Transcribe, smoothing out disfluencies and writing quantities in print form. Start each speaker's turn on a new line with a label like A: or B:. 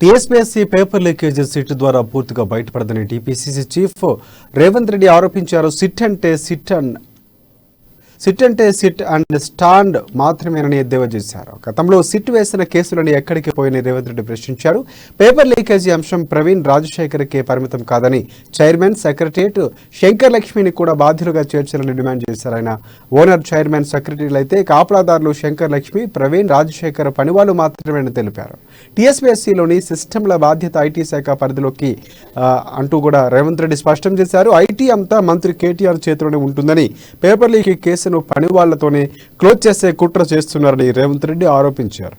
A: TSPSC paper leakage SIT ద్వారా పూర్తిగా బయటపడదని TPCC chief Revanth Reddy ఆరోపించారు. సిట్ అండ్ స్టాండ్ మాత్రమేనని ఎద్దేవా చేశారు. గతంలో సిట్ వేసిన కేసులను ఎక్కడికి పోయని రేవంత్ రెడ్డి ప్రశ్నించారు. పేపర్ లీకేజీ అంశం ప్రవీణ్ రాజశేఖర్కే పరిమితం కాదని చైర్మన్, సెక్రటరియట్ శంకర్ లక్ష్మిని కూడా బాధ్యులుగా చేర్చాలని డిమాండ్ చేశారు. ఆయన ఓనర్, చైర్మన్, సెక్రటరీలు అయితే కాపలాదారులు శంకర్ లక్ష్మి, ప్రవీణ్ రాజశేఖర్ పనివాళ్లు మాత్రమేనని తెలిపారు. టీఎస్పీఎస్సీలోని సిస్టమ్ల బాధ్యత ఐటీ శాఖ పరిధిలోకి అంటూ కూడా రేవంత్ రెడ్డి స్పష్టం చేశారు. ఐటీ అంతా మంత్రి కేటీఆర్ చేతిలోనే ఉంటుందని, పేపర్ లీకేజ్ కేసును పని వాళ్లతోనే క్లోజ్ చేసే కుట్ర చేస్తున్నారని రేవంత్ రెడ్డి ఆరోపించారు.